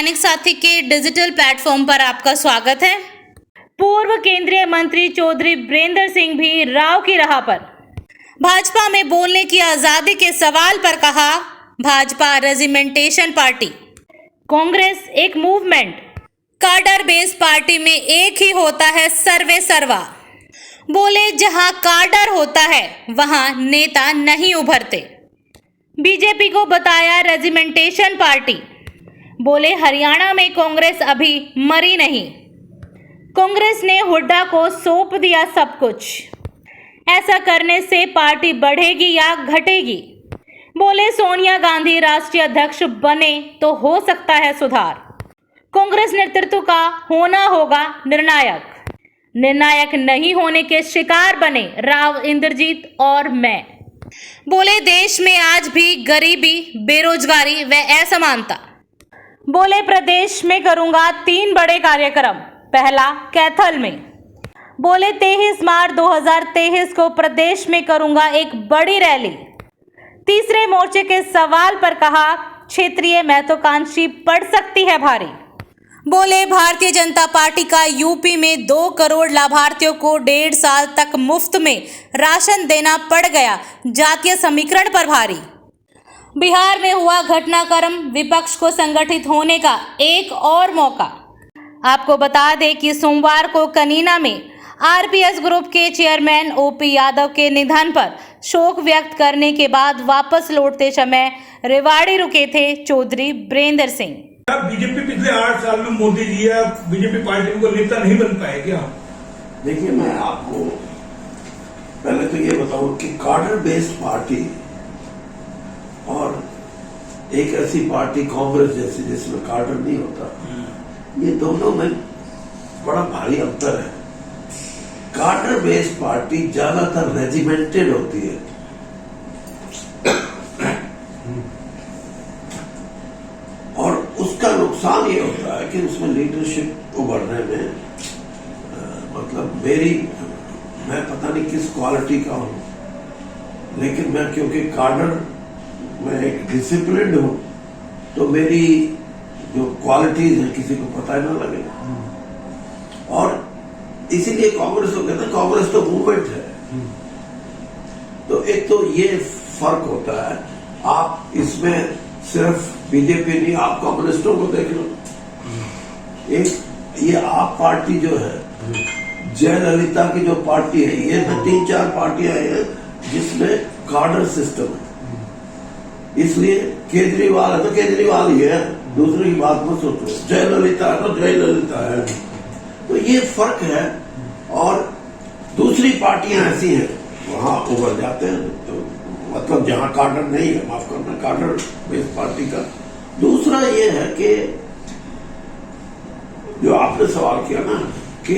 दैनिक साथी के digital platform पर आपका स्वागत है। पूर्व केंद्रीय मंत्री चौधरी बीरेंद्र सिंह भी राव की राह पर। भाजपा में बोलने की आजादी के सवाल पर कहा, भाजपा रेजिमेंटेशन पार्टी, कांग्रेस एक मूवमेंट, कार्डर बेस्ड पार्टी में एक ही होता है सर्वे सर्वा। बोले जहां कार्डर होता है वहां नेता नहीं उभरते। बीजेपी को बताया रेजिमेंटेशन पार्टी। बोले हरियाणा में कांग्रेस अभी मरी नहीं। कांग्रेस ने हुड्डा को सौंप दिया सब कुछ। ऐसा करने से पार्टी बढ़ेगी या घटेगी। बोले सोनिया गांधी राष्ट्रीय अध्यक्ष बने तो हो सकता है सुधार। कांग्रेस नेतृत्व का होना होगा निर्णायक। निर्णायक नहीं होने के शिकार बने राव इंद्रजीत और मैं। बोले देश में आज भी गरीबी, बेरोजगारी व असमानता। बोले प्रदेश में करूंगा 3 बड़े कार्यक्रम। पहला कैथल में। बोले 23 मार्च 2023 को प्रदेश में करूंगा एक बड़ी रैली। तीसरे मोर्चे के सवाल पर कहा, क्षेत्रीय महत्वाकांक्षी पड़ सकती है भारी। बोले भारतीय जनता पार्टी का यूपी में 2 करोड़ लाभार्थियों को 1.5 साल तक मुफ्त में राशन देना पड़ गया, जातीय समीकरण पर भारी। बिहार में हुआ घटनाक्रम, विपक्ष को संगठित होने का एक और मौका। आपको बता दें कि सोमवार को कनीना में आरपीएस ग्रुप के चेयरमैन ओपी यादव के निधन पर शोक व्यक्त करने के बाद वापस लौटते समय रेवाड़ी रुके थे चौधरी बीरेंद्र सिंह। बीजेपी पिछले 8 साल में मोदी जी या बीजेपी पार्टी को नेता नहीं बन पाए क्या? देखिए, मैं आपको पहले तो ये बताऊं कि कार्डर बेस्ड पार्टी और एक ऐसी पार्टी कांग्रेस जैसी जिसमें कार्डर नहीं होता, ये दोनों में बड़ा भारी अंतर है। कार्डर बेस्ड पार्टी ज्यादातर रेजिमेंटेड होती है। और उसका नुकसान ये होता है कि उसमें लीडरशिप उभरने में मतलब मैं पता नहीं किस क्वालिटी का हूं, लेकिन मैं क्योंकि कार्डर में एक डिसिप्लिन्ड हूं, तो मेरी जो क्वालिटीज है किसी को पता ही ना लगे। और इसीलिए कांग्रेस को कहते हैं कांग्रेस तो मूवमेंट है। तो एक तो ये फर्क होता है। आप इसमें सिर्फ बीजेपी नहीं, आप कम्युनिस्टों को देख लो। एक ये आप पार्टी जो है, जयललिता की जो पार्टी है, ये 3-4 पार्टियां हैं जिसमें कार्डर सिस्टम है। इसलिए केजरीवाल है तो केजरीवाल ही है, दूसरी की बात मत सोचो। जयललिता है तो जयललिता है। तो ये फर्क है। और दूसरी पार्टियां ऐसी हैं वहां उभर जाते हैं, तो मतलब जहां कार्डर नहीं है, माफ करना, कार्डर बेस्ड पार्टी का। दूसरा ये है कि जो आपने सवाल किया ना कि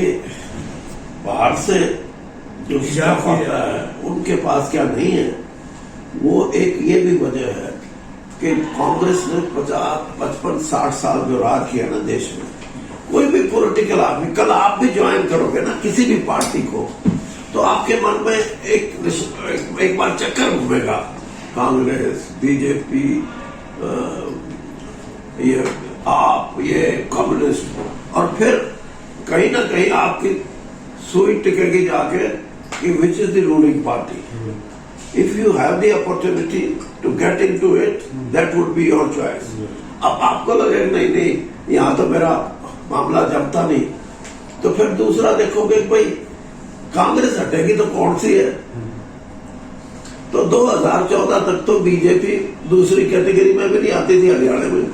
बाहर से जो स्टाफ आता है उनके पास क्या नहीं है, वो एक ये भी वजह है कि कांग्रेस ने 50-55-60 साल जो राज किया ना देश में, कोई भी पॉलिटिकल आदमी, कल आप भी ज्वाइन करोगे ना किसी भी पार्टी को, तो आपके मन में एक बार चक्कर घूमेगा, कांग्रेस, बीजेपी, ये आप, ये कम्युनिस्ट, और फिर कहीं ना कहीं आपकी सुई टिकेगी जाके कि which is the ruling party. If you have the opportunity to get into it, that would be your choice. अब आपको लगेगा नहीं, यहाँ तो मेरा मामला जमता नहीं, तो फिर दूसरा देखोगे भाई कांग्रेस हटेगी तो कौन सी है। तो 2014 तक तो बीजेपी दूसरी कैटेगरी में भी नहीं आती थी हरियाणा में।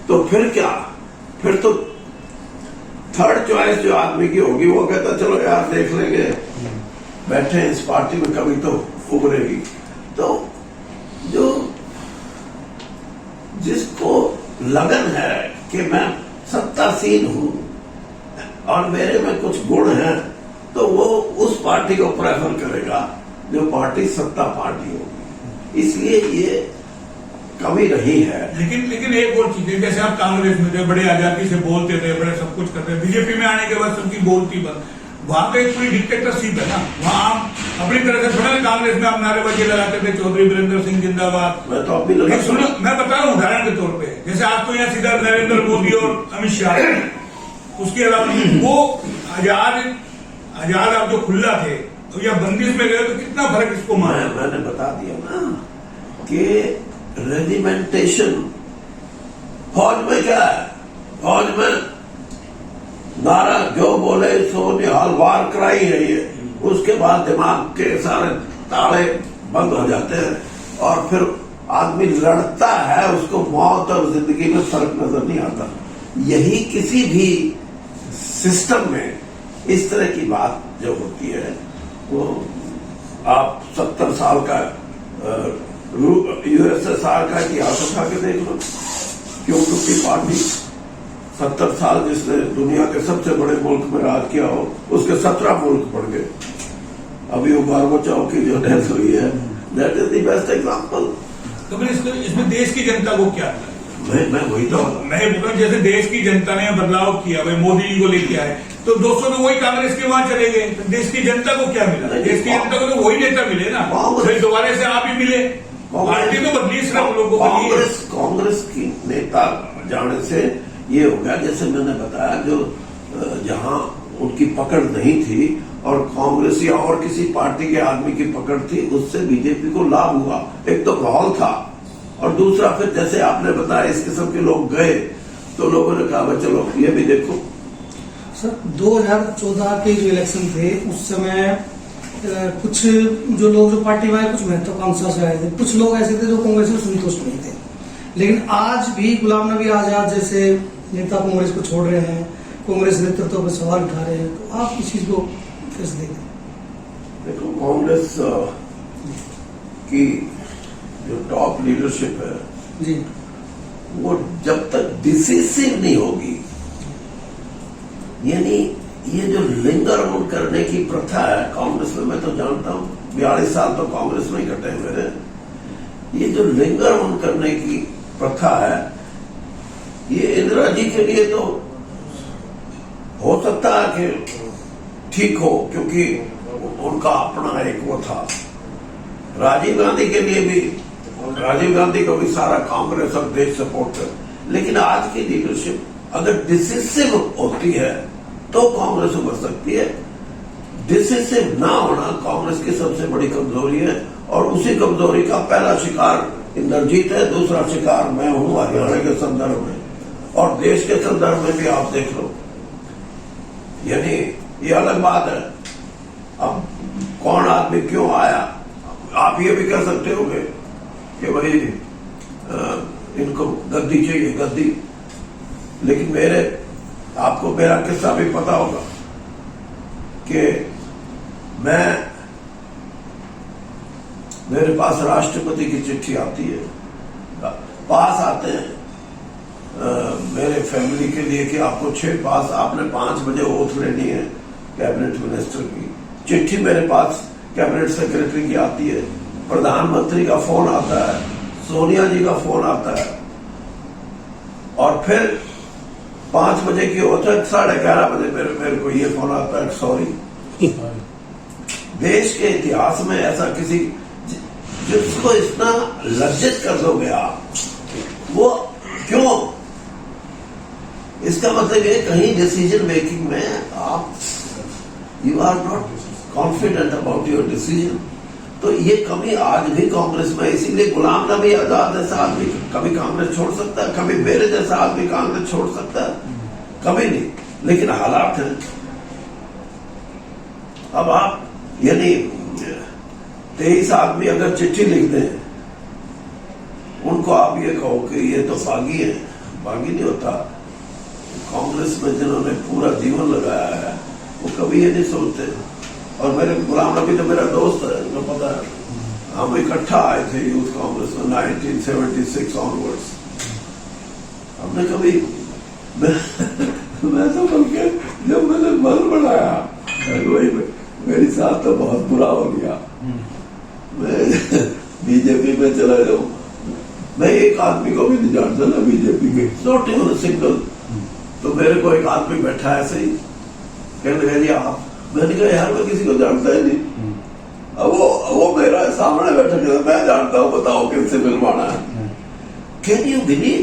तो फिर क्या, फिर तो थर्ड चॉइस जो आदमी की होगी वो कहता चलो यार देख लेंगे, बैठे इस पार्टी में कभी तो उभरेगी। तो जो जिसको लगन है कि मैं सत्तासीन हूं और मेरे में कुछ गुण हैं, तो वो उस पार्टी को प्रेफर करेगा जो पार्टी सत्ता पार्टी होगी। इसलिए ये कमी रही है। लेकिन एक और चीज है, जैसे आप कांग्रेस में थे, बड़े आजादी से बोलते थे, बड़े सब कुछ करते थे, बीजेपी में आने के बाद सबकी बोलती बंद। वहां पे एक पूरी डिक्टेटरशिप है ना, वहां अपनी तरह से थोड़ा कांग्रेस में आप नारेबाजी लगाते थे, चौधरी वीरेंद्र सिंह जिंदाबाद। मैं तो अभी लगा, सुनो, मैं बता रहा हूँ उदाहरण के तौर पे, जैसे आप तो यहाँ सीधा नरेंद्र मोदी और अमित शाह, उसके अलावा वो आजाद आप जो खुला थे तो या बंदिश में गए, तो कितना फर्क इसको माना? मैंने बता दिया ना कि रेजिमेंटेशन फौज में क्या है, फौज में नारा जो बोले सो निहाल वार कराई है ये, उसके बाद दिमाग के सारे ताले बंद हो जाते हैं और फिर आदमी लड़ता है, उसको मौत और जिंदगी में फर्क नजर नहीं आता। यही किसी भी सिस्टम में इस तरह की बात जो होती है, वो आप 70 साल का यूएसएसआर का इतिहास उठा के देख लो, क्यों टूटी पार्टी। 70 साल जिसने दुनिया के सबसे बड़े मुल्क में राज किया हो, उसके 17 मुल्क बढ़ गए। अभी वो गोर्बाचोव की जो डेथ हुई है, that is the best example. तो फिर इसमें देश की जनता को क्या मिला? मैं वही तो मैं बोल रहा हूँ, जैसे देश की जनता ने बदलाव किया, भाई मोदी जी को लेके आए, तो 200 तो वही कांग्रेस के वहां चले गए, तो देश की जनता को क्या मिला? देश की जनता को तो वही नेता मिले ना, फिर दोबारा से आप ही मिले। पार्टी तो बदली, सिर्फ लोगों को कांग्रेस की नेता जाने से ये हो गया, जैसे मैंने बताया, जो जहां उनकी पकड़ नहीं थी और कांग्रेस या और किसी पार्टी के आदमी की पकड़ थी, उससे बीजेपी को लाभ हुआ। एक तो माहौल था और दूसरा फिर जैसे आपने बताया इस किस्म के लोग गए तो लोगों ने कहा चलो ये भी देखो। सर 2014 के जो इलेक्शन थे उस समय कुछ जो लोग जो पार्टी में आए, कुछ महत्वाकांक्षा से आए थे, कुछ लोग ऐसे थे जो कांग्रेस में संतुष्ट नहीं थे, लेकिन आज भी गुलाम नबी आजाद जैसे नेता कांग्रेस को छोड़ रहे हैं, कांग्रेस नेतृत्व पर सवाल उठा रहे हैं, तो आप इस चीज को कैसे देखते हैं? देखो, कांग्रेस की जो टॉप लीडरशिप है जी, वो जब तक डिसिसिव नहीं होगी, यानी ये जो लिंगर ऑन करने की प्रथा है कांग्रेस में, मैं तो जानता हूं 42 साल तो कांग्रेस में ही कटे मेरे, ये जो लिंगर ऑन करने की प्रथा है, ये इंदिरा जी के लिए तो हो सकता है कि ठीक हो, क्योंकि उनका अपना एक वो था। राजीव गांधी के लिए भी, राजीव गांधी को भी सारा कांग्रेस और देश सपोर्ट कर, लेकिन आज की लीडरशिप अगर डिसिसिव होती है तो कांग्रेस उभर सकती है। डिसिसिव ना होना कांग्रेस की सबसे बड़ी कमजोरी है और उसी कमजोरी का पहला शिकार इंद्रजीत है, दूसरा शिकार मैं हूं हरियाणा के संदर्भ में और देश के संदर्भ में भी आप देख लो। यानी ये अलग बात है, अब कौन आदमी क्यों आया, आप ये भी कह सकते होंगे कि भाई इनको गद्दी चाहिए, गद्दी, लेकिन आपको मेरा किस्सा भी पता होगा कि मेरे पास राष्ट्रपति की चिट्ठी आती है, पास आते हैं मेरे फैमिली के लिए कि आपको 6 पास, आपने 5 बजे ओथ लेनी है कैबिनेट मिनिस्टर की। चिट्ठी मेरे पास कैबिनेट सेक्रेटरी की आती है, प्रधानमंत्री का फोन आता है, सोनिया जी का फोन आता है, और फिर 5 बजे की होता है, 11:30 बजे मेरे को ये फोन आता है, सॉरी। देश के इतिहास में ऐसा किसी जिसको इतना लज्जित कर दोगे आप, वो क्यों? इसका मतलब ये कहीं डिसीजन मेकिंग में आप you are not confident about your decision. तो ये कमी आज भी कांग्रेस में, इसीलिए गुलाम नबी आजाद जैसा आदमी कभी कांग्रेस छोड़ सकता है, कभी मेरे जैसा आदमी कांग्रेस छोड़ सकता है, कभी नहीं, लेकिन हालात हैं। अब आप यानी 23 आदमी अगर चिट्ठी लिख दें, उनको आप ये कहो कि ये तो बागी है, बागी नहीं होता। कांग्रेस में जिन्होंने पूरा जीवन लगाया है वो कभी ये नहीं सोचते। और मेरे गुलाम नबी तो मेरा दोस्त है, मुझे पता है, हम इकट्ठा आए थे यूथ कांग्रेस में 1976 ऑनवर्ड्स। हमने कभी मैं तो बल्कि जब मैंने बल बढ़ाया वही मेरी साथ तो बहुत बुरा हो गया, मैं बीजेपी में चला जाऊं। मैं एक आदमी को भी नहीं जानता ना बीजेपी के, नॉट इवन सिंगल। तो मेरे को एक आदमी बैठा ऐसे ही कहने लगा जी आप, मैंने कहा यार मैं किसी को जानता ही नहीं। अब वो मेरा सामने बैठा था, मैं जानता हूँ, बताओ किससे मिलवाना है। कैन यू बिलीव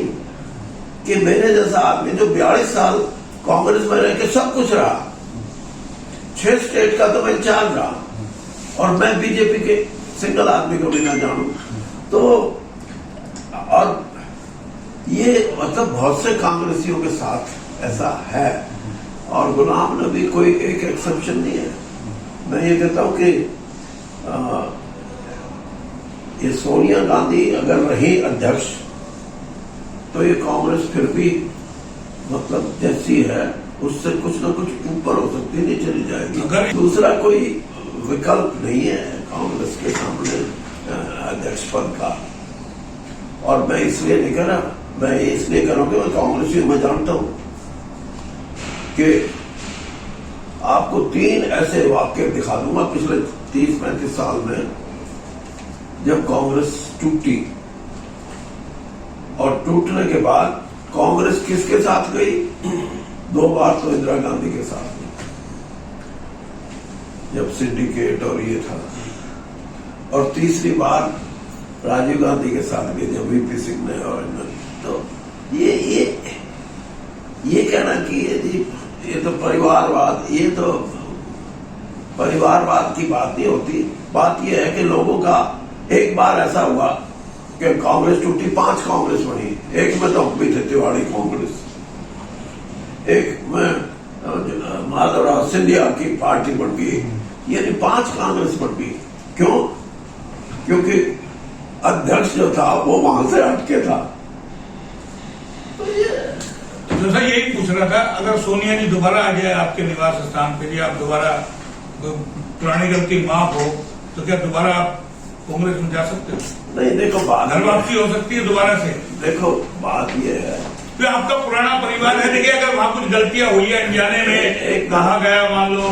कि मेरे जैसा आदमी जो 42 साल कांग्रेस में रह के सब कुछ रहा, 6 स्टेट का तो मैं इंचार्ज रहा, और मैं बीजेपी के सिंगल आदमी को भी ना जानू, तो और ये मतलब बहुत से कांग्रेसियों के साथ ऐसा है, और गुलाम नबी कोई एक एक्सेप्शन नहीं है। मैं ये कहता हूं कि ये सोनिया गांधी अगर रही अध्यक्ष तो ये कांग्रेस फिर भी मतलब जैसी है उससे कुछ ना कुछ ऊपर हो सकती, नहीं चली जाएगी। दूसरा कोई विकल्प नहीं है कांग्रेस के सामने अध्यक्ष पद का। और मैं इसलिए नहीं कर रहा, मैं इसलिए कर रहा हूं कि मैं कांग्रेसी मैं जानता हूं कि आपको 3 ऐसे वाक्य दिखा दूंगा पिछले 30-35 साल में जब कांग्रेस टूटी, और टूटने के बाद कांग्रेस किसके साथ गई? 2 बार तो इंदिरा गांधी के साथ गई, जब सिंडिकेट और ये था, और तीसरी बार राजीव गांधी के साथ गई जब वीपी सिंह ने और तो ये कहना कि ये तो परिवारवाद, ये तो परिवारवाद की बात नहीं होती। बात यह है कि लोगों का एक बार ऐसा हुआ कि कांग्रेस टूटी, 5 कांग्रेस बनी, एक में तो हम भी थे तिवाड़ी कांग्रेस, एक में माधवराव सिंधिया की पार्टी बन गई, यानी 5 कांग्रेस बन गई। क्यों? क्योंकि अध्यक्ष जो था वो वहां से हटके था। तो सर यही पूछ रहा था, अगर सोनिया जी दोबारा आ जाए आपके निवास स्थान पे, या आप दोबारा पुरानी गलती माफ हो, तो क्या दोबारा आप कांग्रेस में जा सकते हो? नहीं, देखो बात घर वापसी हो सकती है दोबारा से। देखो बात यह है, तो आपका पुराना परिवार है, देखिए अगर वहां कुछ गलतियां हुई है अनजाने में, कहा गया मान लो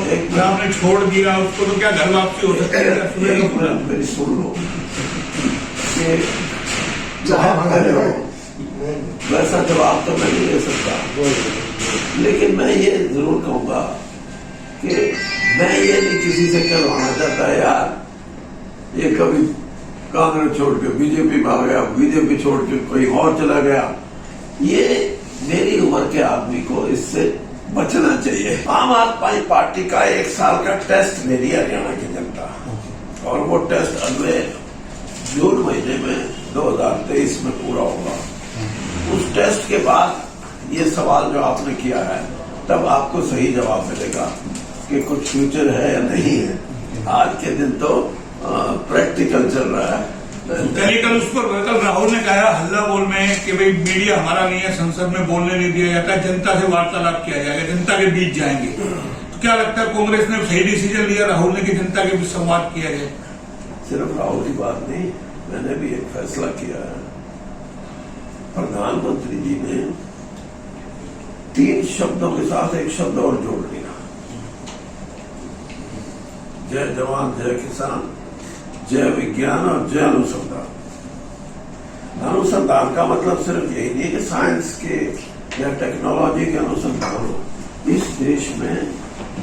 आपने छोड़ दिया उसको, तो क्या घर वापसी हो सकती है? मेरी सुन लो, जवाब कर रहे हो वैसा जवाब तो मैं नहीं दे सकता, लेकिन मैं ये जरूर कहूंगा कि मैं ये नहीं किसी से कहवाना चाहता यार ये कभी कांग्रेस छोड़ के बीजेपी में आ गया, बीजेपी छोड़ के कोई और चला गया। ये मेरी उम्र के आदमी को इससे बचना चाहिए। आम आदमी पार्टी का 1 साल का टेस्ट ले लिया हरियाणा की जनता, और वो टेस्ट अगले जून महीने में 2023 में पूरा होगा। उस टेस्ट के बाद ये सवाल जो आपने किया है, तब आपको सही जवाब मिलेगा कि कुछ फ्यूचर है या नहीं है। आज के दिन तो प्रैक्टिकल चल रहा है। कल उस पर कल राहुल ने कहा हल्ला बोल में कि भाई मीडिया हमारा नहीं है, संसद में बोलने नहीं दिया जाता, जनता से वार्तालाप किया जाएगा, जनता के बीच जाएंगे। तो क्या लगता है कांग्रेस ने सही डिसीजन लिया राहुल ने कि जनता के बीच संवाद किया जाए? सिर्फ राहुल की बात नहीं, मैंने भी एक फैसला किया है। प्रधानमंत्री जी ने 3 शब्दों के साथ एक शब्द और जोड़ दिया, जय जवान जय किसान, जय विज्ञान और जय अनुसंधान। अनुसंधान का मतलब सिर्फ यही नहीं कि साइंस के या टेक्नोलॉजी के अनुसंधान हो। इस देश में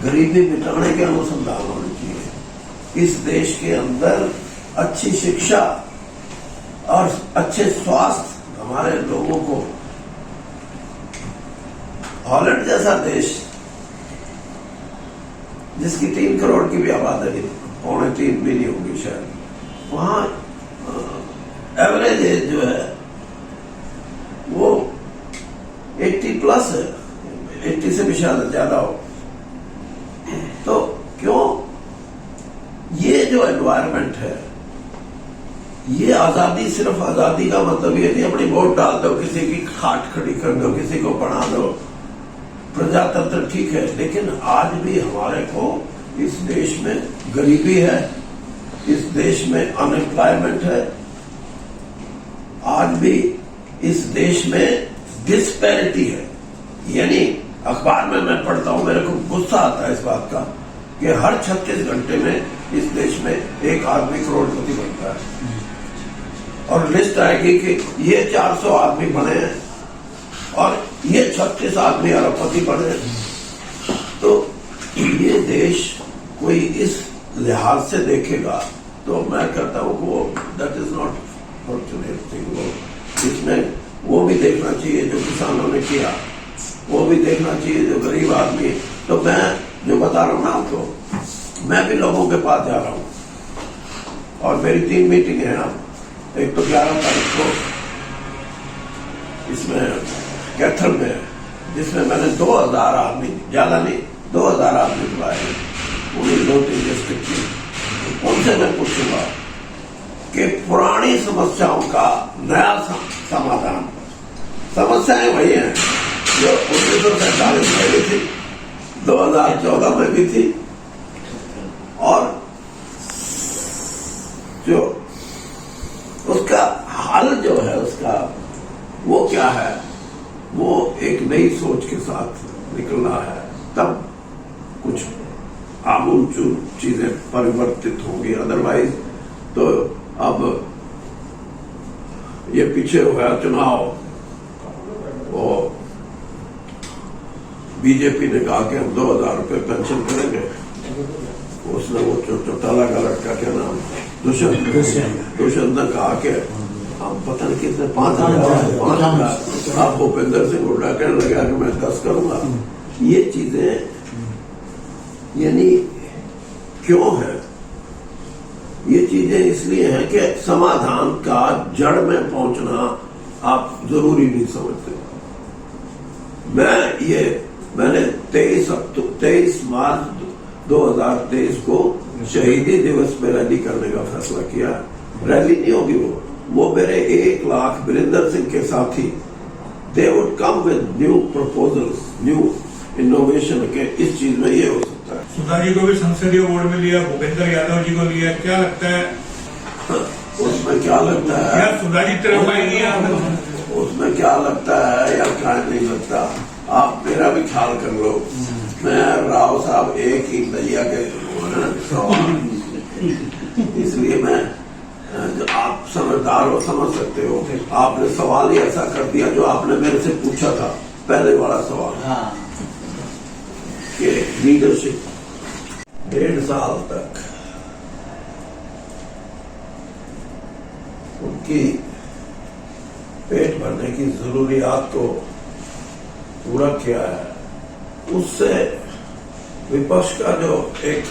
गरीबी मिटाने के अनुसंधान होने चाहिए। इस देश के अंदर अच्छी शिक्षा और अच्छे स्वास्थ्य हमारे लोगों को, हॉलैंड जैसा देश जिसकी 3 करोड़ की भी आबादी, 2.25 भी नहीं होगी शायद, वहां एवरेज एज जो है वो 80+ है, 80 से भी शायद ज्यादा हो। तो क्यों ये जो एनवायरमेंट है, ये आजादी, सिर्फ आजादी का मतलब ये नहीं अपनी वोट डाल दो, किसी की खाट खड़ी कर दो, किसी को बना दो, प्रजातंत्र ठीक है, लेकिन आज भी हमारे को इस देश में गरीबी है, इस देश में अनएम्प्लॉयमेंट है, आज भी इस देश में डिस्पैरिटी है। यानी अखबार में मैं पढ़ता हूं, मेरे को गुस्सा आता है इस बात का कि हर 36 घंटे में इस देश में एक आदमी करोड़पति बनता है, और लिस्ट आएगी कि ये 400 आदमी बने हैं और ये 36 आदमी अरबपति बने। तो ये देश कोई इस लिहाज से देखेगा तो मैं कहता हूँ वो that is not fortunate thing. वो इसमें वो भी देखना चाहिए जो किसानों ने किया, वो भी देखना चाहिए जो गरीब आदमी। तो मैं जो बता रहा हूँ ना आपको, मैं भी लोगों के पास जा रहा हूँ और मेरी 3 मीटिंग है अब। एक तो 11 तारीख को इसमें कैथल में, जिसमें मैंने 2000 आदमी, ज्यादा नहीं 2000 आदमी बुलाए, उन्हीं 2-3 डिस्ट्रिक्ट की। उनसे मैं पूछूंगा कि पुरानी समस्याओं का नया समाधान। समस्याएं वही हैं जो 1947 में भी थी, 2014 में भी थी, और जो उसका हल जो है उसका वो क्या है, वो एक नई सोच के साथ निकलना है, तब कुछ आमूलचूल चीजें परिवर्तित होंगी। अदरवाइज तो अब ये पीछे हो गया चुनाव, वो बीजेपी ने कहा कि हम 2000 रुपये पेंशन करेंगे। उसने वो चौटाला का लड़का, क्या नाम, दुष्यंत ने कहा कि हम पता नहीं कितने 5,000। आप भूपेंद्र सिंह हुड्डा कहने लगा कि मैं 10 करूंगा। ये चीजें यानी क्यों है? ये चीजें इसलिए हैं कि समाधान का जड़ में पहुंचना आप जरूरी नहीं समझते। मैंने 23 मार्च 2023 को शहीदी दिवस में रैली करने का फैसला किया। रैली नहीं होगी वो मेरे 1 लाख वीरेंद्र सिंह के साथी, they would come with new proposals, new innovation के इस चीज में ये हो सकता है। सुधा जी को भी संसदीय बोर्ड में लिया, भूपेंद्र यादव जी को लिया, क्या लगता है उसमें? क्या लगता है क्या सुधा जी तरफ आएंगी आप? उसमें क्या लगता है या क्या नहीं लगता, आप मेरा भी ख्याल कर लो। मैं राव साहब एक ही नैया के, इसलिए मैं, आप समझदार हो, समझ सकते हो। आपने सवाल ही ऐसा कर दिया जो आपने मेरे से पूछा था, पहले वाला सवाल कि लीडरशिप 1.5 साल तक उनकी पेट भरने की जरूरियात को पूरा किया है। उससे विपक्ष का जो एक,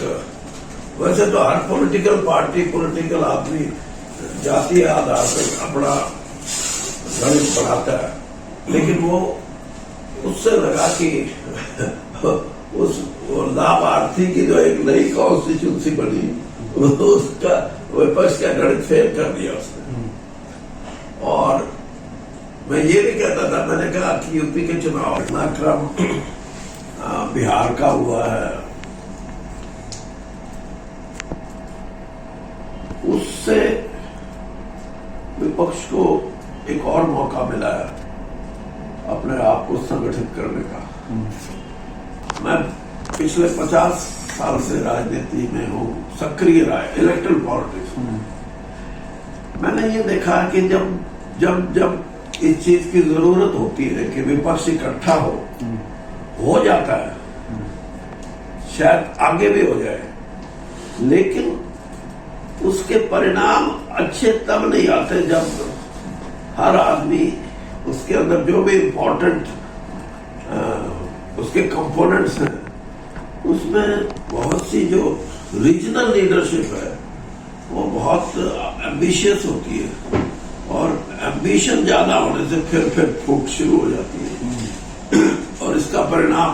वैसे तो हर पॉलिटिकल पार्टी, पॉलिटिकल आदमी जातीय आधार पर अपना गणित बढ़ाता है, लेकिन वो उससे लगा कि उस लाभार्थी की जो एक नई कॉन्स्टिट्यूंसी बनी, उसका विपक्ष का गणित फेल कर दिया उसने। और मैं ये भी कहता था, मैंने कहा कि यूपी के चुनाव इतना क्रम बिहार का हुआ है, उससे विपक्ष को एक और मौका मिला है अपने आप को संगठित करने का। मैं पिछले 50 साल से राजनीति में हूँ, सक्रिय रहा, इलेक्टोरल पॉलिटिक्स। मैंने ये देखा कि जब इस चीज की जरूरत होती है कि विपक्ष इकट्ठा हो जाता है, शायद आगे भी हो जाए, लेकिन उसके परिणाम अच्छे तब नहीं आते जब हर आदमी उसके अंदर जो भी इंपॉर्टेंट उसके कंपोनेंट्स हैं, उसमें बहुत सी जो रीजनल लीडरशिप है वो बहुत एम्बिशियस होती है, और एम्बिशन ज्यादा होने से फिर फूट शुरू हो जाती है। और इसका परिणाम,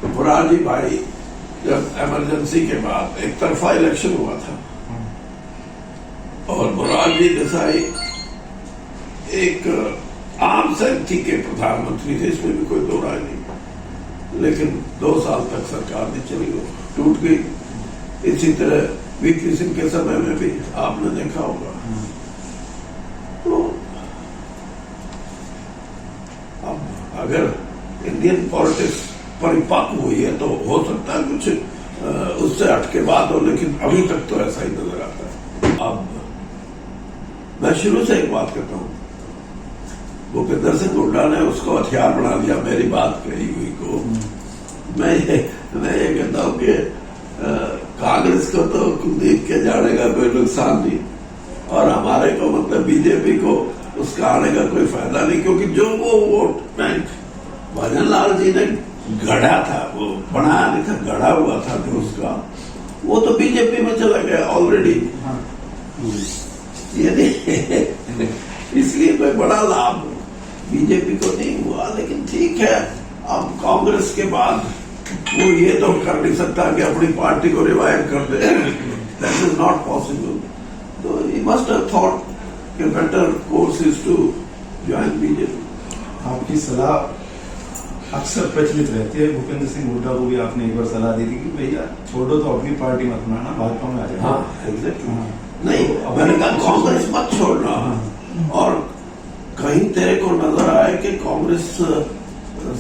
मोरारजी भाई जब इमरजेंसी के बाद एक तरफा इलेक्शन हुआ था और मोरारजी देसाई एक आम सहमति के प्रधानमंत्री थे, इसमें भी कोई दो राय नहीं, लेकिन 2 साल तक सरकार नहीं चली, वो टूट गई। इसी तरह वीपी सिंह के समय में भी आपने देखा होगा। तो अब अगर इंडियन पॉलिटिक्स परिपक्व हुई है तो हो सकता है कुछ उससे हटके बात हो, लेकिन अभी तक तो ऐसा ही नजर आता है। अब मैं शुरू से एक बात कहता हूं, भूपेंद्र सिंह हुड्डा ने उसको हथियार बना लिया मेरी बात कही हुई को। मैं ये कहता हूं कि कांग्रेस को तो कुलदीप के जाने का कोई नुकसान नहीं, और हमारे को मतलब बीजेपी को उसका आने का कोई फायदा नहीं, क्योंकि जो वो वोट बैंक भजन लाल जी ने गढ़ा था, वो बनाया नहीं था, गढ़ा हुआ था जो उसका, वो तो बीजेपी में चला गया ऑलरेडी। ये नहीं इसलिए कोई बड़ा लाभ बीजेपी को नहीं हुआ। लेकिन ठीक है, अब कांग्रेस के बाद वो ये तो कर नहीं सकता कि अपनी पार्टी को रिवाइव कर दे, दैट इज नॉट पॉसिबल। तो ही मस्ट हैव थॉट कि better course is to join BJP. आपकी सलाह अक्सर प्रचलित रहती है, भूपेंद्र सिंह हुड्डा को भी आपने एक बार सलाह दी थी कि भैया छोड़ो तो अपनी पार्टी मत बनाना, भाजपा में आ जाए। हाँ एग्जैक्टली। नहीं, मैंने कहा कांग्रेस मत छोड़ना, और कहीं तेरे को नजर आए कि कांग्रेस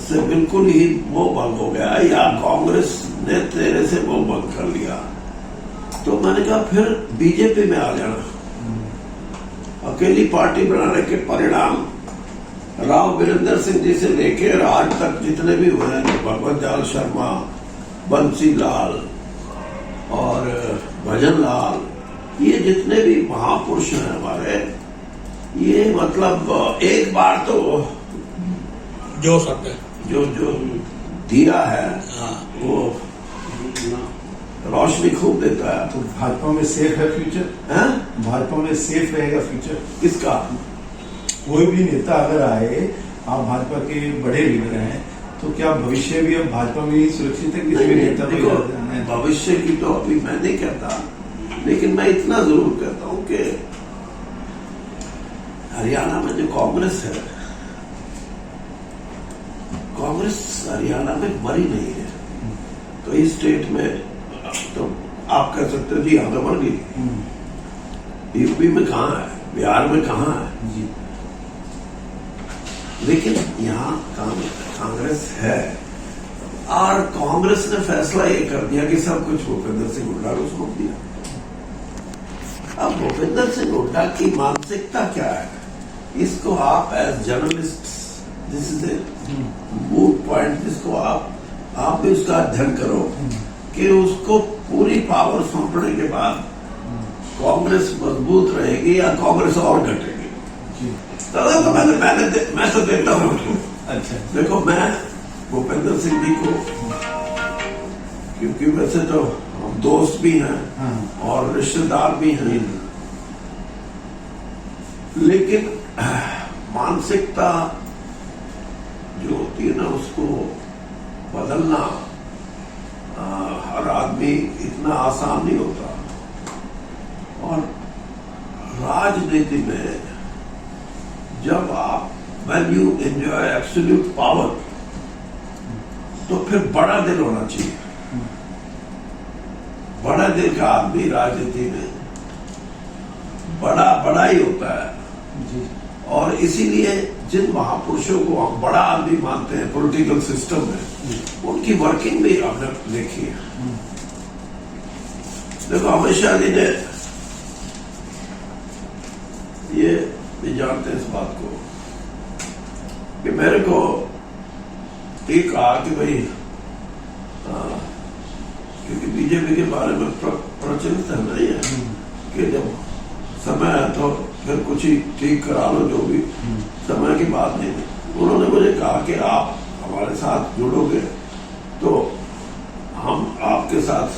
से बिल्कुल ही मोह भंग हो गया, या कांग्रेस ने तेरे से मोह भंग कर लिया, तो मैंने कहा फिर बीजेपी में आ जाना। अकेली पार्टी बनाने के परिणाम राव वीरेंद्र सिंह जी से लेकर आज तक जितने भी हुए हैं, भगवत लाल शर्मा, बंसी लाल और भजन लाल, ये जितने भी महापुरुष हैं हमारे, ये मतलब एक बार तो जो सकते जो जो दिया है वो रोशनी खूब देता है। तो भाजपा में सेफ है फ्यूचर? हैं? भाजपा में सेफ रहेगा फ्यूचर? किसका? कोई भी नेता अगर आए, आप भाजपा के बड़े लीडर हैं, तो क्या भविष्य भी अब भाजपा में ही सुरक्षित है? किसी भी नेता देखो, को भविष्य की तो अभी मैं नहीं कहता, लेकिन मैं इतना जरूर कहता हूं कि हरियाणा में जो कांग्रेस है, कांग्रेस हरियाणा में मरी नहीं है। कई स्टेट में तो आप कह सकते हो जी यहाँ तो मर गई, यूपी में कहाँ है, बिहार में कहाँ है जी, लेकिन यहाँ कांग्रेस है, और कांग्रेस ने फैसला ये कर दिया कि सब कुछ भूपेंद्र सिंह हुड्डा को सौंप दिया। अब भूपेंद्र सिंह हुड्डा की मानसिकता क्या है, इसको आप as journalist, this is a moot point, जिसको आप भी उसका अध्ययन करो कि उसको पूरी पावर सौंपने के बाद कांग्रेस मजबूत रहेगी या कांग्रेस और घटेगी। तो मैं तो देता हूँ। अच्छा, देखो, मैं भूपेंद्र सिंह जी को, क्योंकि वैसे तो हम दोस्त भी हैं और रिश्तेदार भी हैं, लेकिन मानसिकता जो होती है ना, उसको बदलना हर आदमी इतना आसान नहीं होता। और राजनीति में जब आप when you enjoy absolute power, तो फिर बड़ा दिल होना चाहिए। बड़ा दिल का आदमी राजनीति में बड़ा ही होता है जी। और इसीलिए जिन महापुरुषों को हम बड़ा आदमी मानते हैं पॉलिटिकल सिस्टम में, उनकी वर्किंग भी हमने देखी है। देखो, अमित शाह जी ने, ये भी जानते हैं इस बात को कि मेरे को एक कहा कि भाई, क्योंकि बीजेपी के बारे में प्रचलित है नहीं है कि जब समय है तो फिर कुछ ही ठीक करा लो, जो भी समय की बात नहीं थी। उन्होंने मुझे कहा कि आप हमारे साथ जुड़ोगे तो हम आपके साथ,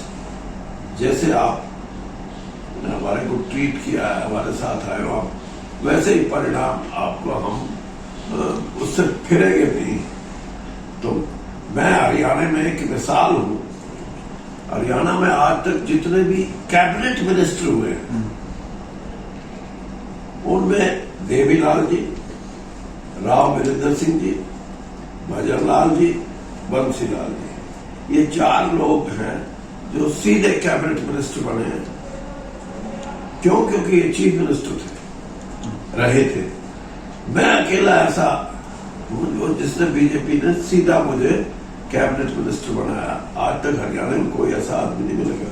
जैसे आपने हमारे को ट्रीट किया है, हमारे साथ आए हो आप, वैसे ही परिणाम आपको हम उससे फिरेंगे नहीं। तो मैं हरियाणा में एक मिसाल हूं। हरियाणा में आज तक जितने भी कैबिनेट मिनिस्टर हुए, उनमें देवीलाल जी, राव वीरेंद्र सिंह जी, भजन लाल जी, बंसी लाल जी, ये 4 लोग हैं जो सीधे कैबिनेट मिनिस्टर बने हैं। क्यों? क्योंकि ये चीफ मिनिस्टर रहे थे। मैं अकेला ऐसा जिसने बीजेपी ने सीधा मुझे कैबिनेट मिनिस्टर बनाया। आज तक हरियाणा में कोई ऐसा आदमी नहीं मिलेगा।